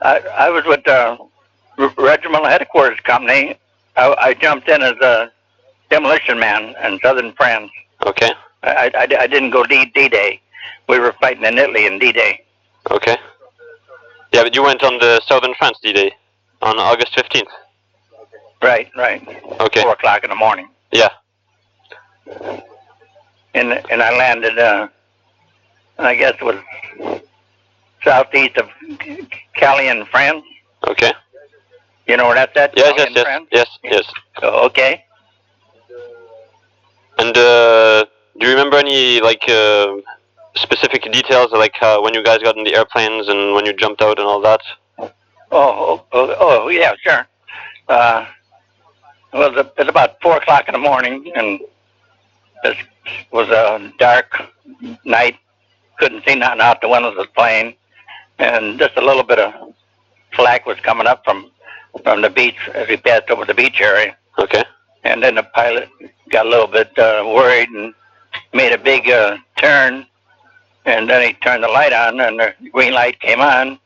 I was with the Regimental Headquarters Company. I jumped in as a demolition man in southern France. Okay. I didn't go D-Day. We were fighting in Italy in D-Day. Okay. Yeah, but you went on the southern France D-Day on August 15th. Right. Okay. 4 o'clock in the morning. Yeah. And I landed, I guess it was southeast of Callian, France. Okay. You know where that's at? Yes. Oh, okay. And do you remember any specific details, like when you guys got in the airplanes and when you jumped out and all that? Oh yeah, sure. Well, it's about 4 o'clock in the morning, and this was a dark night. Couldn't see nothing out the windows of the plane, and just a little bit of flak was coming up from the beach as we passed over the beach area. Okay. And then the pilot got a little bit worried and made a big turn, and then he turned the light on, and the green light came on,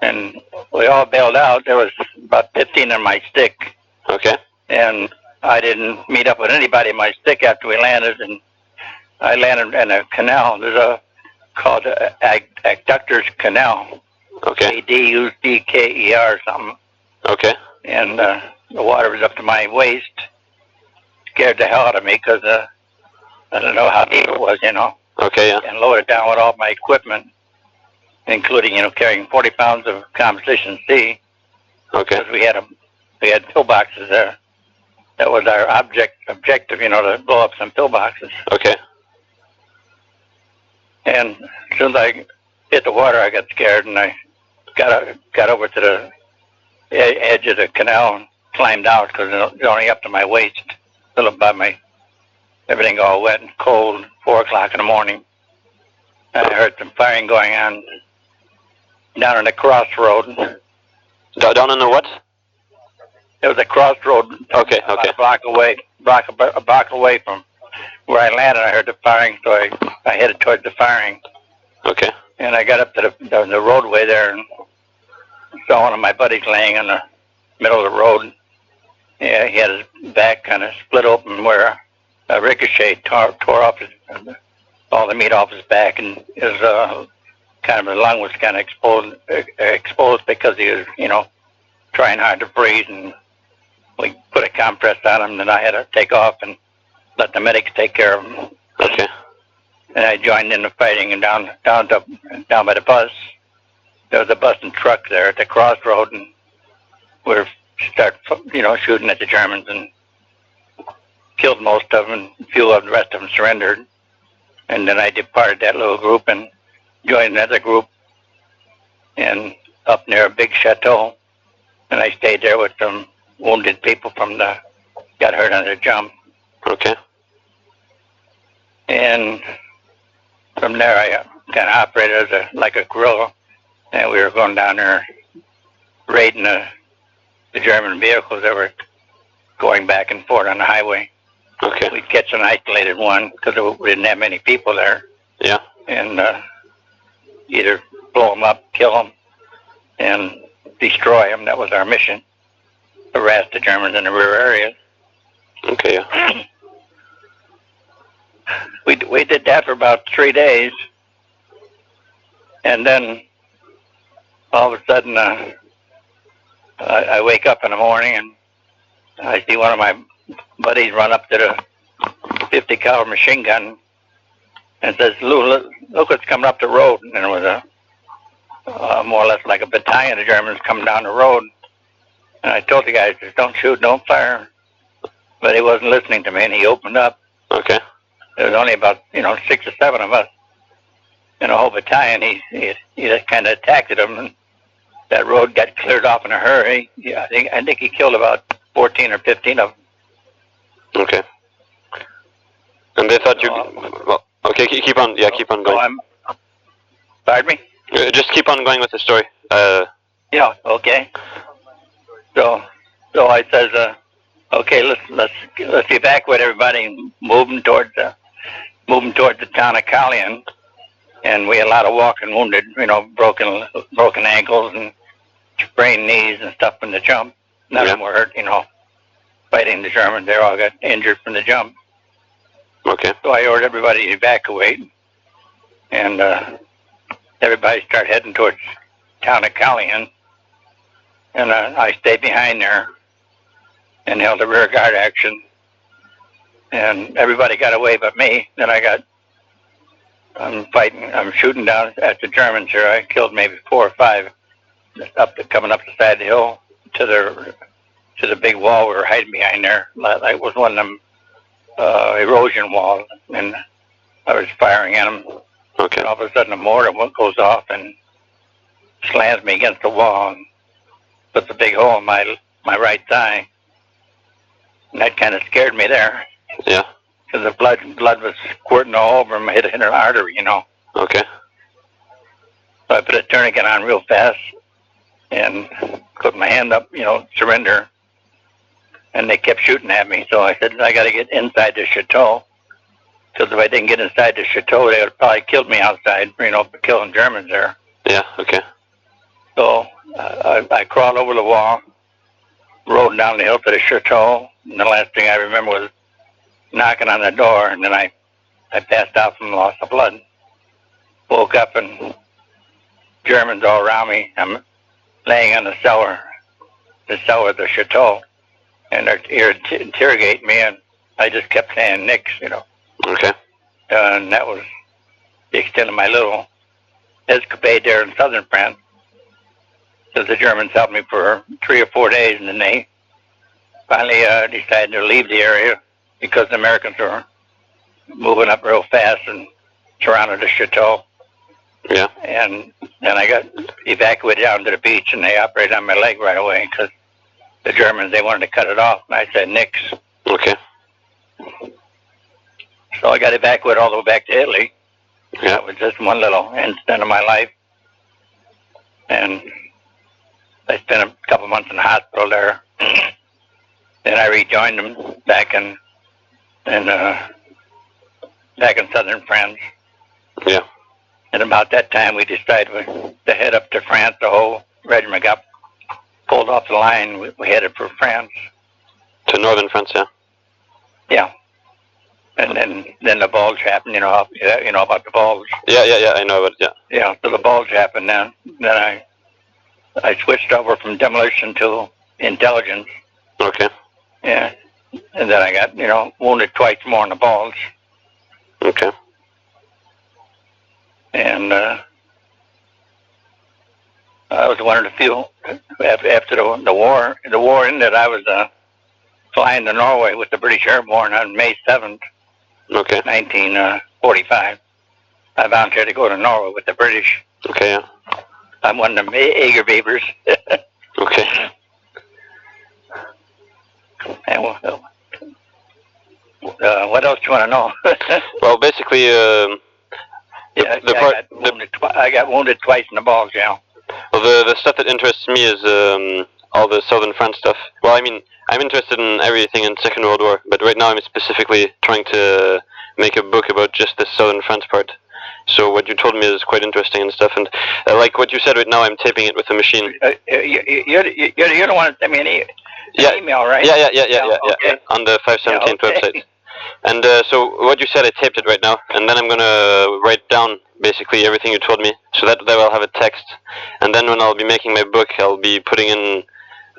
and we all bailed out. There was about 15 on my stick. Okay. And I didn't meet up with anybody in my stick after we landed, and I landed in a canal. There's called Adductor's Canal. Okay. A-D-U-C-K-E-R or something. Okay. And the water was up to my waist. Scared the hell out of me because I don't know how deep it was, Okay, yeah. And loaded down with all my equipment, including, carrying 40 pounds of composition C. Okay. Because we had pillboxes there. That was our objective, to blow up some pillboxes. Okay. And as soon as I hit the water, I got scared, and I got over to the edge of the canal and climbed out because it was only up to my waist, a little above everything all wet and cold. 4 o'clock in the morning. I heard some firing going on down in the crossroad. Down in the what? It was a crossroad. Okay. About a block away from where I landed. I heard the firing, so I headed towards the firing. Okay. And I got up to the roadway there and saw one of my buddies laying in the middle of the road. Yeah, he had his back kind of split open where a ricochet tore off all the meat off his back, and his kind of his lung was kind of exposed because he was, trying hard to breathe, and we put a compress on him, and I had to take off and let the medics take care of him. Okay. And I joined in the fighting, and down by the bus, there was a bus and truck there at the crossroad, and we shooting at the Germans and killed most of them, and a few of the rest of them surrendered. And then I departed that little group and joined another group, and up near a big chateau. And I stayed there with some wounded people got hurt on the jump. Okay. And from there, I kind of operated as like a guerrilla, and we were going down there raiding the German vehicles that were going back and forth on the highway. Okay. We'd catch an isolated one because we didn't have many people there. Yeah. And either blow them up, kill them, and destroy them. That was our mission. Harass the Germans in the rear areas. Okay, yeah. We did that for about 3 days. And then all of a sudden I wake up in the morning and I see one of my buddies run up to the 50 caliber machine gun and says, look what's coming up the road. And it was more or less like a battalion of Germans coming down the road. And I told the guys, don't shoot, don't fire. But he wasn't listening to me, and he opened up. Okay. There was only about 6 or 7 of us in a whole battalion. He kind of attacked them, and that road got cleared off in a hurry. Yeah, I think he killed about 14 or 15 of them. Okay. And they thought you... Well, okay, keep on. Yeah, keep on going. Pardon me? Just keep on going with the story. Yeah. Okay. So I says, okay, let's evacuate everybody and move them towards the town of Callian. And we had a lot of walking wounded, broken ankles and sprained knees and stuff from the jump. None of them were hurt, fighting the Germans. They all got injured from the jump. Okay. So I ordered everybody to evacuate, and everybody started heading towards town of Callian, and I stayed behind there and held a rear guard action, and everybody got away but me. Then I'm shooting down at the Germans here. I killed maybe 4 or 5 coming up the side of the hill to the big wall we were hiding behind there. It was one of them erosion walls, and I was firing at them. Okay. And all of a sudden, a mortar goes off and slams me against the wall and puts a big hole in my right thigh. And that kind of scared me there. Yeah. Because the blood was squirting all over him, hit an artery, Okay. So I put a tourniquet on real fast and put my hand up, surrender. And they kept shooting at me, so I said, I got to get inside the chateau. Because if I didn't get inside the chateau, they would have probably killed me outside, for killing Germans there. Yeah, okay. So I crawled over the wall, rode down the hill to the chateau, and the last thing I remember was knocking on the door, and then I passed out from loss of blood. Woke up, and Germans all around me. I'm laying on the cellar of the chateau, and they're here to interrogate me, and I just kept saying Nix, Okay. And that was the extent of my little escapade there in southern France. So the Germans held me for 3 or 4 days, and then they finally decided to leave the area because the Americans were moving up real fast and surrounded the chateau. Yeah. And then I got evacuated down to the beach, and they operated on my leg right away because the Germans, they wanted to cut it off, and I said Nix. Okay. So I got evacuated all the way back to Italy. Yeah. That was just one little incident of my life. And I spent a couple months in the hospital there. Then I rejoined them back in southern France. Yeah. And about that time, we decided to head up to France. The whole regiment got pulled off the line. We headed for France. To northern France, yeah. Yeah. And then the bulge happened. You know about the bulge. Yeah, I know about it. Yeah. Yeah. So the bulge happened. Then I switched over from demolition to intelligence. Okay. Yeah. And then I got wounded twice more in the bulge. Okay. And I was one of the few after the war ended. I was flying to Norway with the British Airborne on May 7th, okay, 1945. I volunteered to go to Norway with the British. Okay, yeah. I'm one of them eager beavers. Okay. And what else do you want to know? Well, basically, I got wounded twice in the bulge, yeah. Well, the stuff that interests me is all the Southern France stuff. Well, I mean, I'm interested in everything in Second World War, but right now I'm specifically trying to make a book about just the Southern France part. So what you told me is quite interesting and stuff, and like what you said right now, I'm taping it with a machine. You're the one that sent me an email, right? Yeah, Okay. on the 517 website. And so what you said, I taped it right now, and then I'm gonna write down basically everything you told me, so that I'll have a text. And then when I'll be making my book, I'll be putting in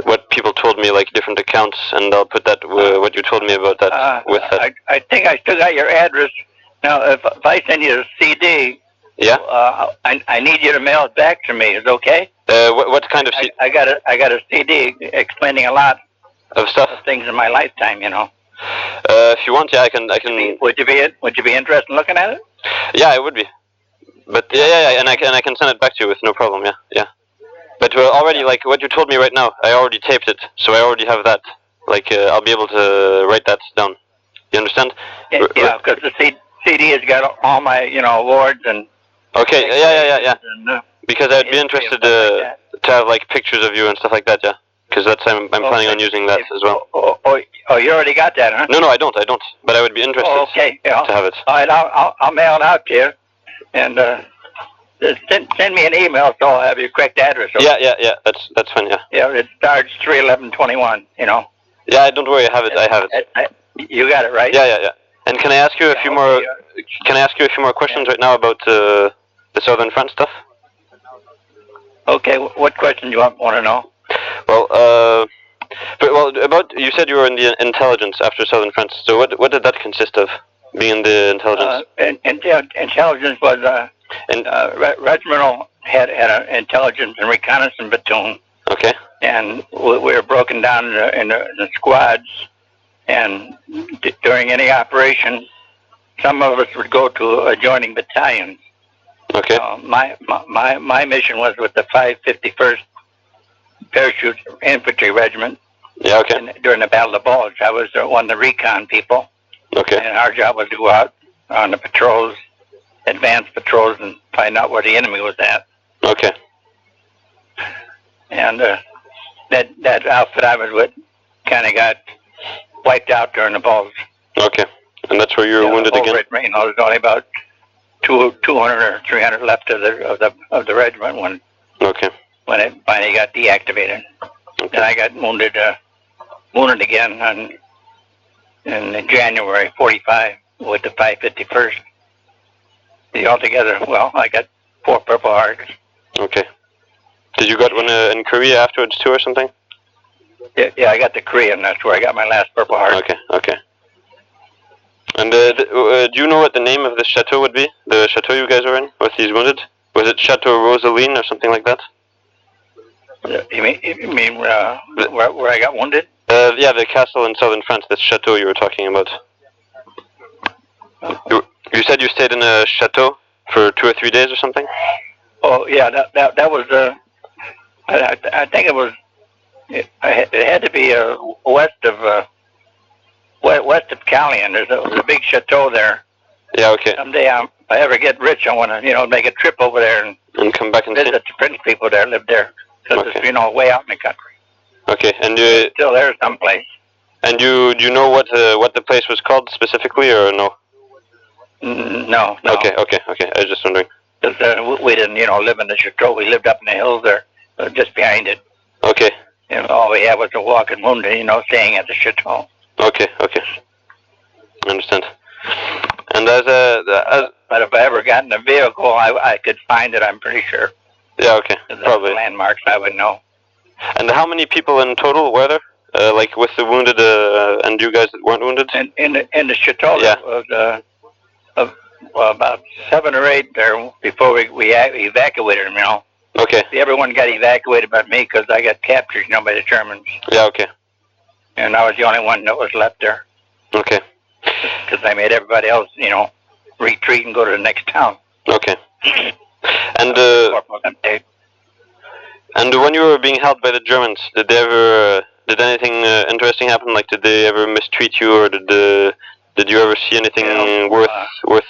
what people told me, like different accounts, and I'll put that what you told me about that with that. I think I still got your address. Now, if I send you a CD, yeah, I need you to mail it back to me. Is it okay? What kind of CD? I got a CD explaining a lot of stuff, things in my lifetime. If you want, yeah, I can. Would you be interested in looking at it? Yeah, I would be. But yeah, and I can send it back to you with no problem. Yeah. But already, like what you told me right now, I already taped it, so I already have that. Like I'll be able to write that down. You understand? Yeah, because the CD has got all my awards and. Okay. Yeah. And, because I'd be interested to have like pictures of you and stuff like that. Yeah. Because I'm planning on using that as well. Oh, you already got that, huh? No, I don't. But I would be interested to have it. All right, I'll mail it out to you, and send me an email so I'll have your correct address. Okay? Yeah. That's fine. Yeah. Yeah, it starts 31121. You know. Yeah, don't worry. I have it. You got it right. Yeah. And can I ask you a few more? Can I ask you a few more questions right now about the Southern Front stuff? Okay. What question do you want to know? Well, about you said you were in the intelligence after Southern Front. So what did that consist of? Being in the intelligence. Intelligence was regimental had an intelligence and reconnaissance platoon. Okay. And we were broken down in the squads, and during any operation, some of us would go to adjoining battalions. Okay. My mission was with the 551st Parachute Infantry Regiment. Yeah. Okay. And during the Battle of the Bulge, I was one of the recon people. Okay. And our job was to go out on the patrols, advanced patrols, and find out where the enemy was at. Okay. And that outfit I was with kind of got wiped out during the Bulge. Okay. And that's where you were wounded again? There was only about 200 or 300 left of the regiment when it finally got deactivated. Okay. And I got wounded again in January 45 with the 551st. Altogether, well, I got 4 Purple Hearts. Okay. Did you get one in Korea afterwards too, or something? Yeah, I got the Korean. That's where I got my last Purple Heart. Okay. And do you know what the name of the chateau would be? The chateau you guys were in with these wounded? Was it Chateau Rosaline or something like that? You mean where I got wounded? Yeah, the castle in southern France, this chateau you were talking about. You said you stayed in a chateau for 2 or 3 days or something? Oh yeah, that was I think it was. It had to be west of Callian. There was a big chateau there. Yeah. Okay. Someday, if I ever get rich, I want to make a trip over there and come back and visit the French people that live there. Because it's way out in the country. Okay, and it's still there someplace. And do you know what the place was called specifically, or no? No. Okay. I was just wondering. Because we didn't, live in the chateau. We lived up in the hills there, just behind it. Okay. And all we had was a walking wounded, staying at the chateau. Okay. I understand. And but if I ever got in a vehicle, I could find it. I'm pretty sure. Yeah. Okay. Probably. Landmarks, I would know. And how many people in total were there? Like with the wounded and you guys that weren't wounded? In the chateau, yeah. There was about 7 or 8 there before we evacuated them. Okay. Everyone got evacuated but me because I got captured, by the Germans. Yeah. Okay. And I was the only one that was left there. Okay. Because I made everybody else, retreat and go to the next town. Okay. And when you were being held by the Germans, did anything interesting happen? Like, did they ever mistreat you, or did you ever see anything worth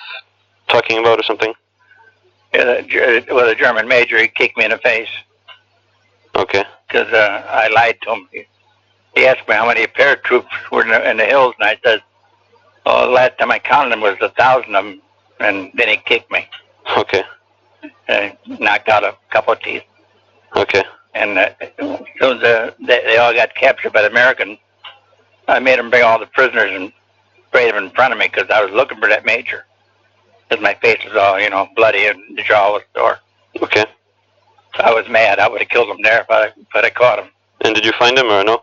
talking about or something? Yeah, the German major, he kicked me in the face. Okay. Because I lied to him. He asked me how many paratroopers were in the hills, and I said, the last time I counted them was 1,000 of them, and then he kicked me. Okay. And knocked out a couple of teeth. Okay. And as soon as they all got captured by the Americans, I made them bring all the prisoners and parade them in front of me because I was looking for that major. Because my face was all, bloody and the jaw was sore. Okay. So I was mad. I would have killed him there if I caught him. And did you find him or no?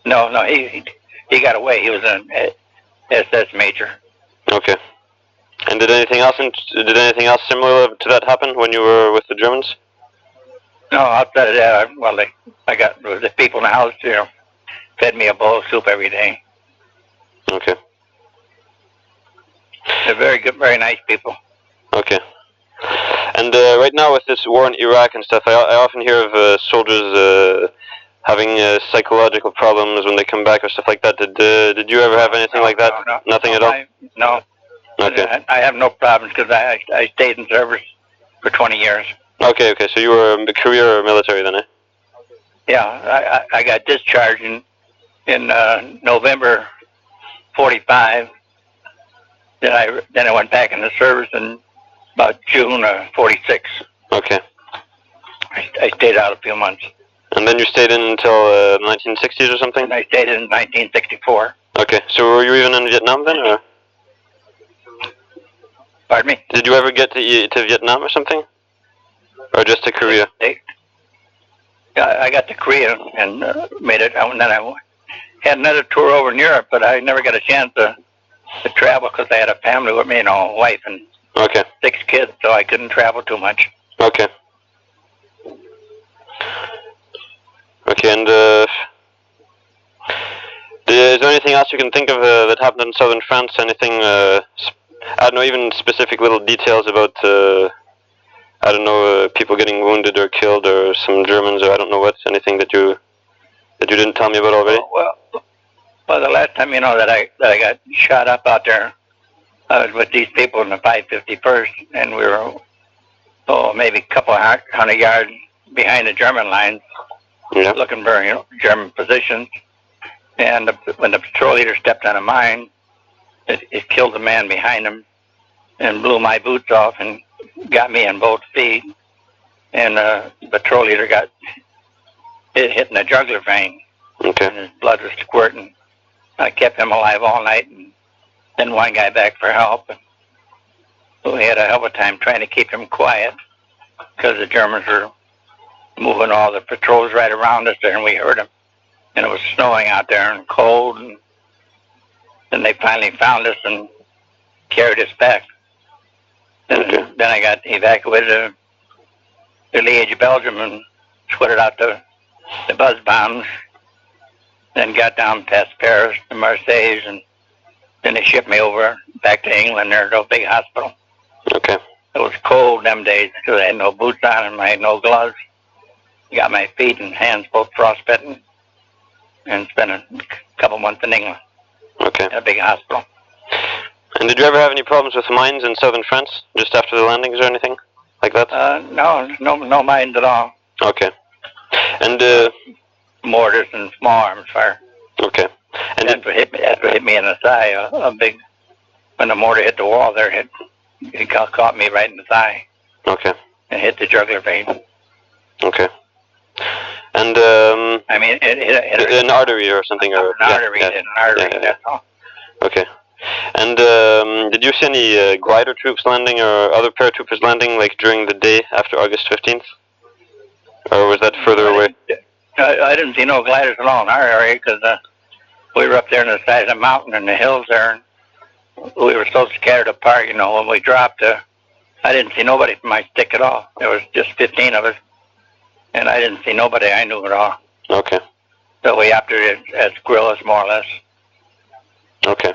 No, he got away. He was an SS major. Okay. And did anything else similar to that happen when you were with the Germans? No, outside of that, I got the people in the house, fed me a bowl of soup every day. Okay. They're very good, very nice people. Okay. And right now with this war in Iraq and stuff, I often hear of soldiers having psychological problems when they come back or stuff like that. Did you ever have anything like that? No, Nothing at all? No. Okay. I have no problems because I stayed in service for 20 years. Okay. So you were a career military then, eh? Yeah, I got discharged in November 45. Then I went back in the service, and about June of 46. Okay. I stayed out a few months. And then you stayed in until 1960s or something? And I stayed in 1964. Okay, so were you even in Vietnam then, or? Pardon me? Did you ever get to Vietnam or something? Or just to Korea? I got to Korea and made it, and then I had another tour over in Europe, but I never got a chance to travel because I had a family with me, a wife and 6 kids, so I couldn't travel too much. Okay. Okay, and is there anything else you can think of that happened in southern France? Anything, I don't know, even specific little details about, I don't know, people getting wounded or killed, or some Germans, or I don't know what, anything that you didn't tell me about already? Well, the last time, that I got shot up out there, I was with these people in the 551st, and we were, maybe a couple of 100 yards behind the German lines, looking for, German positions. And when the patrol leader stepped on a mine, it killed the man behind him and blew my boots off and got me in both feet. And the patrol leader got hit in the jugular vein. Okay. And his blood was squirting. I kept him alive all night and then one guy back for help. And we had a hell of a time trying to keep him quiet because the Germans were moving all the patrols right around us there, and we heard them. And it was snowing out there and cold, and then they finally found us and carried us back. Then I got evacuated to Liège, Belgium, and sweated out the buzz bombs. Then got down past Paris to Marseille, and then they shipped me over back to England there to a big hospital. Okay. It was cold them days because I had no boots on and I had no gloves. Got my feet and hands both frostbitten, and spent a couple months in England. Okay. At a big hospital. And did you ever have any problems with mines in southern France, just after the landings or anything like that? No mines at all. Okay. And mortars and small arms fire. Okay. And that's what hit me in the thigh. When the mortar hit the wall there, it caught me right in the thigh. Okay. And hit the jugular vein. Okay. And I mean, it hit an artery or something, or an artery. That's all. Okay. And did you see any glider troops landing or other paratroopers landing, like during the day after August 15th, or was that further away? I didn't see no gliders at all in our area because we were up there on the side of the mountain and the hills there. And we were so scattered apart, when we dropped. I didn't see nobody from my stick at all. There was just 15 of us. And I didn't see nobody I knew at all. Okay. So we operated as guerrillas, more or less. Okay.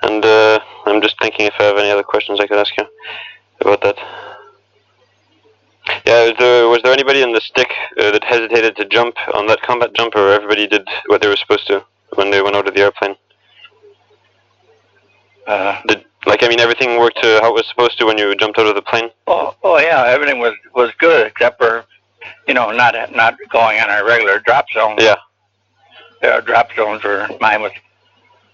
And I'm just thinking if I have any other questions I could ask you about that. Yeah, was there anybody in the stick that hesitated to jump on that combat jump, or everybody did what they were supposed to when they went out of the airplane? Everything worked how it was supposed to when you jumped out of the plane? Oh yeah, everything was good except for, not going on our regular drop zone. Yeah. Our drop zones mine was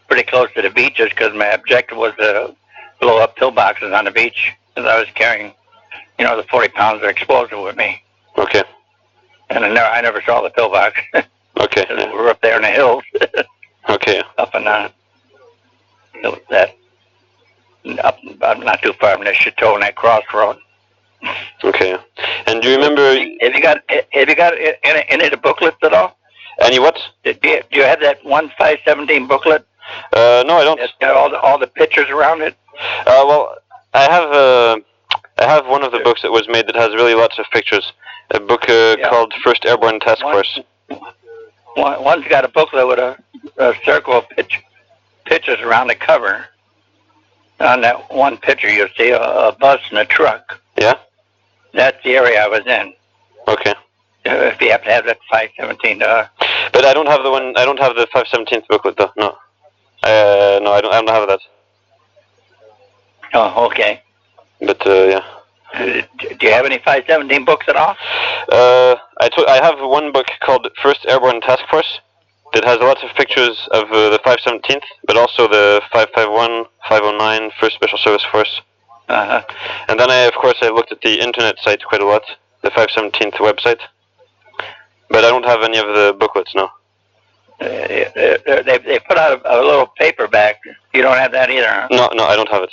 pretty close to the beaches because my objective was to blow up pillboxes on the beach because I was carrying, the 40 pounds of explosive with me. Okay. And I never saw the pillbox. Okay. We were up there in the hills. Okay. Up in up not too far from the Chateau and that crossroad. Okay. And do you remember? Have you got any of the booklets at all? Any what? Do you have that 1/5/17 booklet? No, I don't. It's got all the pictures around it. Well, I have one of the books that was made that has really lots of pictures. A book called First Airborne Task Force. One's got a booklet with a circle of pictures around the cover. On that one picture, you'll see a bus and a truck. Yeah. That's the area I was in. Okay. If you have to have that 5/17. But I don't have the one. I don't have the 5/17 booklet though. No. No, I don't have that. Oh, okay. But yeah. Do you have any 5/17 books at all? I have one book called First Airborne Task Force, It has lots of pictures of the 517th, but also the 551, 509, 1st Special Service Force. And then of course I looked at the internet site quite a lot, the 517th website. But I don't have any of the booklets now. They put out a little paperback. You don't have that either, huh? No, I don't have it.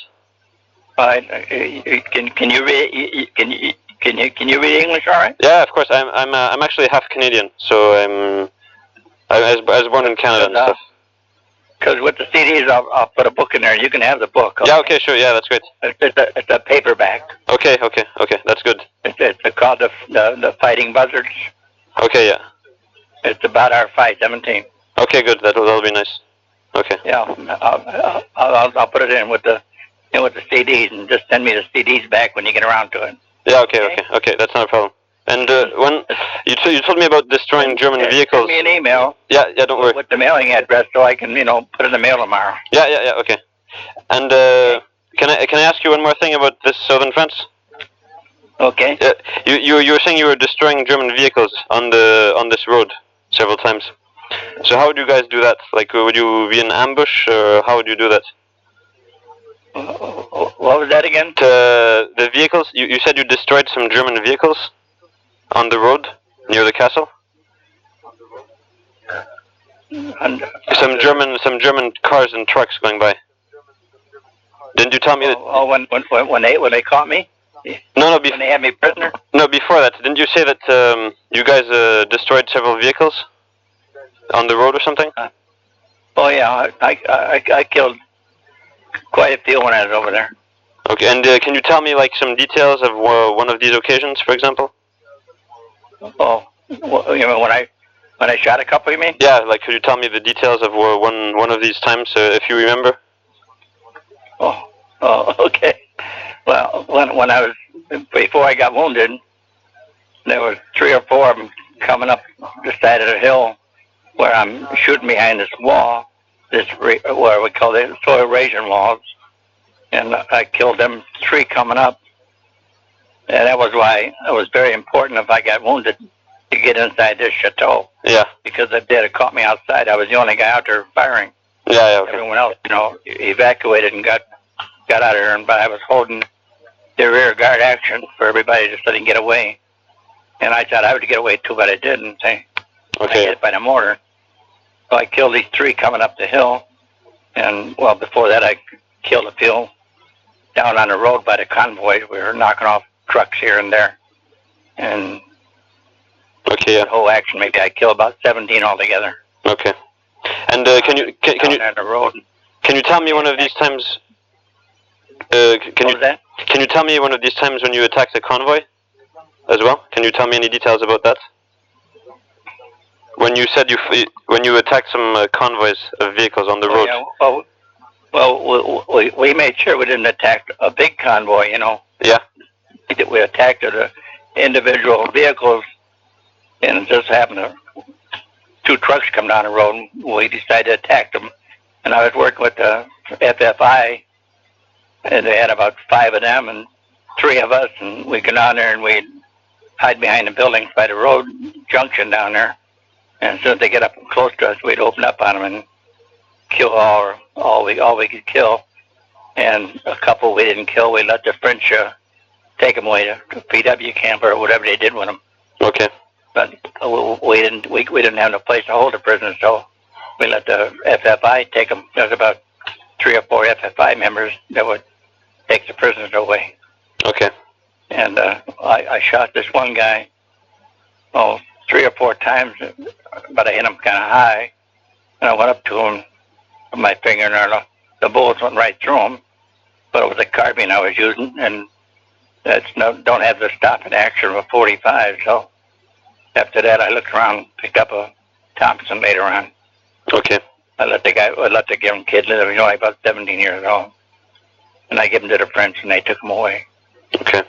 Can you read? Can you read English? All right. Yeah, of course. I'm actually half Canadian, so I was born in Canada and stuff. Because with the CDs, I'll put a book in there. You can have the book. Okay? Yeah. Okay. Sure. Yeah. That's great. It's a paperback. Okay. That's good. It's called the Fighting Buzzards. Okay. Yeah. It's about our 517. Okay. Good. That'll be nice. Okay. Yeah. I'll put it in with the CDs, and just send me the CDs back when you get around to it. Yeah. Okay. That's not a problem. And when you told me about destroying German vehicles. Send me an email. Yeah. Don't worry. With the mailing address, so I can put it in the mail tomorrow. Yeah. Okay. And can I ask you one more thing about this southern fence? Okay. You were saying you were destroying German vehicles on this road several times. So how would you guys do that? Like, would you be in ambush, or how would you do that? What was that again? The vehicles. You said you destroyed some German vehicles on the road near the castle. Some German cars and trucks going by. Didn't you tell me that? Oh, when they caught me? No. When they had me prisoner? No, before that. Didn't you say that you guys destroyed several vehicles on the road or something? Oh yeah, I killed quite a few when I was over there. Okay, and can you tell me like some details of one of these occasions, for example? Oh, when I shot a couple, you mean? Yeah, like could you tell me the details of one of these times, if you remember? Oh, okay. Well, when I was, before I got wounded, there was 3 or 4 of them coming up the side of the hill where I'm shooting behind this wall, where we call it soil erosion walls, and I killed them 3 coming up. And that was why it was very important if I got wounded to get inside this chateau. Yeah. Because if they'd have caught me outside, I was the only guy out there firing. Yeah, okay. Everyone else, evacuated and got out of there, but I was holding the rear guard action for everybody just so they can get away. And I thought I would get away too, but I didn't. I got hit by the mortar. So I killed these 3 coming up the hill. And, well, before that, I killed a few down on the road by the convoy. We were knocking off trucks here and there. And the whole action, maybe I killed about 17 altogether. Okay. And can you on the road. Can you tell me one of these times? Can you tell me one of these times when you attacked a convoy as well? Can you tell me any details about that? When you said when you attacked some convoys of vehicles on the road. Yeah, well, we made sure we didn't attack a big convoy, Yeah. We attacked the individual vehicles, and it just happened to 2 trucks come down the road, and we decided to attack them. And I was working with the FFI, and they had about 5 of them and 3 of us, and we go down there and we'd hide behind the buildings by the road junction down there. And as soon as they get up close to us, we'd open up on them and kill all we could kill. And a couple we didn't kill, we let the French take them away to PW camp or whatever they did with them. Okay. But we didn't have no place to hold the prisoners, so we let the FFI take them. There's about 3 or 4 FFI members that would take the prisoners away. Okay. And I shot this one guy, 3 or 4 times, but I hit him kind of high. And I went up to him with my finger, and the bullets went right through him. But it was a carbine I was using, and don't have the stopping action of a 45. So after that, I looked around, picked up a Thompson later on. Okay. I let the young kid live. He was only about 17 years old. And I gave him to the French, and they took him away. Okay.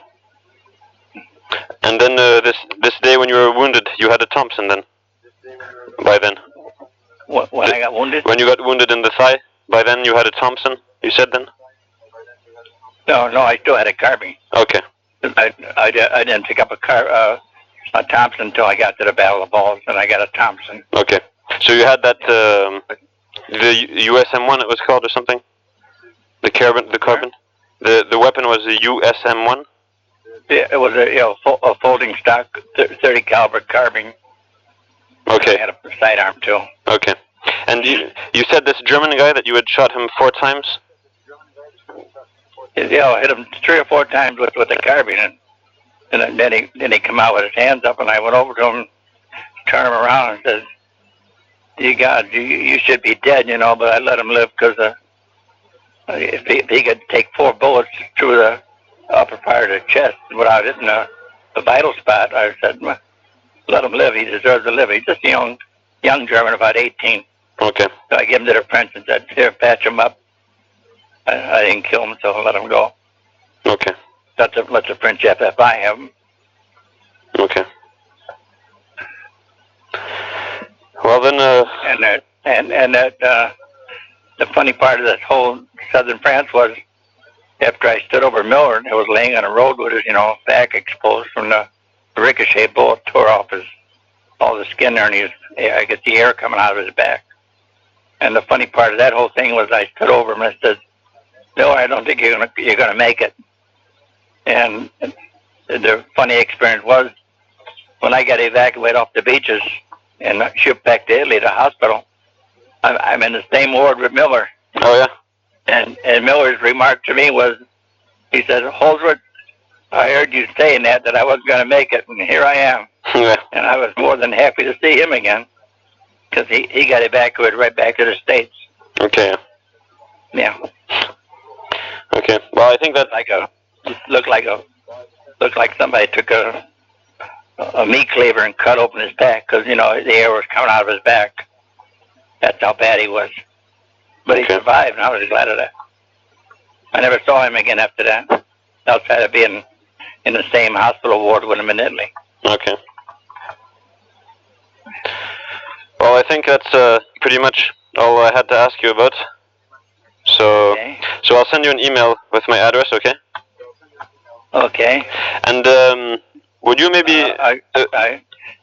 And then this day when you were wounded, you had a Thompson then? By then? When I got wounded? When you got wounded in the thigh, by then you had a Thompson, you said then? No, I still had a carbine. Okay. I didn't pick up a Thompson until I got to the Battle of Balls, and I got a Thompson. Okay. So you had that the USM-1 it was called or something? The carbon. The weapon was the USM-1. Yeah, it was a folding stock 30 caliber carbine. Okay. I had a sidearm too. Okay. And you said this German guy that you had shot him 4 times? Yeah, I hit him 3 or 4 times with the carbine, and then he come out with his hands up, and I went over to him, turned him around, and said, you should be dead, but I let him live because if he could take 4 bullets through the upper part of the chest without hitting the vital spot, I said, let him live. He deserves to live. He's just a young German, about 18. Okay. So I gave him to the French and said, here, patch him up. I didn't kill him, so I let him go. Okay. Let the French FFI have him. Okay. Well then, the funny part of this whole southern France was, after I stood over Miller, I was laying on a road with his, back exposed from the ricochet bullet tore off all the skin there, and I could see air coming out of his back. And the funny part of that whole thing was, I stood over him and I said, "No, I don't think you're gonna make it." And the funny experience was, when I got evacuated off the beaches and shipped back to Italy, the hospital, I'm in the same ward with Miller. Oh yeah. And Miller's remark to me was, he said, "Holzworth, I heard you saying that I wasn't going to make it, and here I am." Yeah. And I was more than happy to see him again, because he got evacuated right back to the States. Okay. Yeah. Okay. Well, I think that looked like somebody took a meat cleaver and cut open his back, because the air was coming out of his back. That's how bad he was. But he survived, and I was glad of that. I never saw him again after that, outside of being in the same hospital ward with him in Italy. Okay. Well, I think that's pretty much all I had to ask you about. So, okay. So I'll send you an email with my address, okay? Okay. And would you maybe...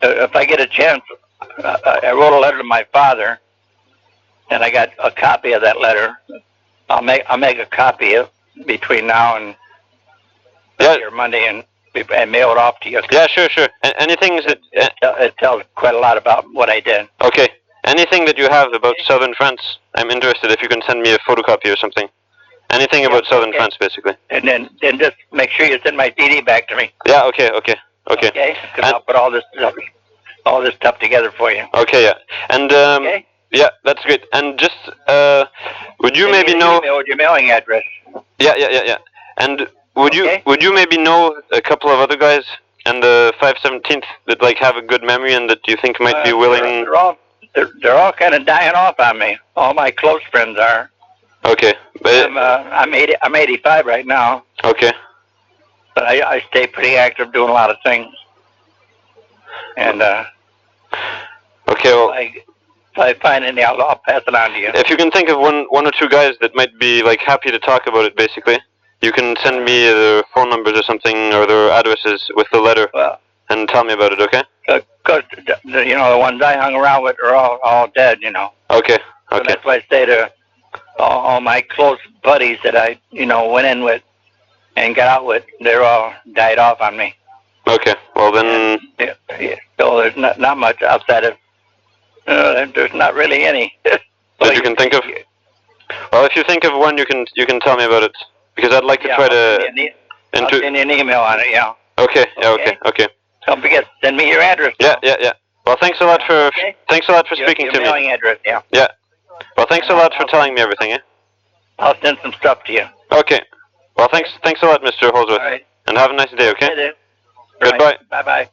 if I get a chance, I wrote a letter to my father, and I got a copy of that letter. I'll make a copy of between now and or Monday and mail it off to you. Yeah, sure. And anything that it tells quite a lot about what I did. Okay. Anything that you have about southern France, I'm interested if you can send me a photocopy or something. Anything about southern France, basically. And then just make sure you send my CD back to me. Yeah. Okay. Okay. Because I'll put all this stuff together for you. Okay. Yeah. And okay. Yeah, that's great. And just would you maybe know? Email with your mailing address. Yeah. And would you maybe know a couple of other guys and the 517th that have a good memory and that you think might be willing? They're all kind of dying off on me. All my close friends are. Okay. But I'm 85 right now. Okay. But I stay pretty active, doing a lot of things. And okay. Well, if I find any, I'll pass it on to you. If you can think of one or two guys that might be happy to talk about it, basically, you can send me their phone numbers or something, or their addresses with the letter, and tell me about it. Okay? Because the ones I hung around with are all dead. Okay. So that's why I say to all my close buddies that I went in with and got out with, they're all died off on me. Okay. Well then. So there's not much outside of. There's not really any. That you can think of? Well, if you think of one, you can tell me about it, because I'd like to try to. I'll send you an email on it. Yeah. Okay. Yeah. Okay. Don't forget, send me your address. Yeah. Well, thanks a lot for speaking to me. Your mailing address. Yeah. Yeah. Well, thanks a lot for telling me everything. I'll send some stuff to you. Okay. Well, thanks a lot, Mr. Holzworth. All right. And have a nice day. Okay. Goodbye. Goodbye. Bye.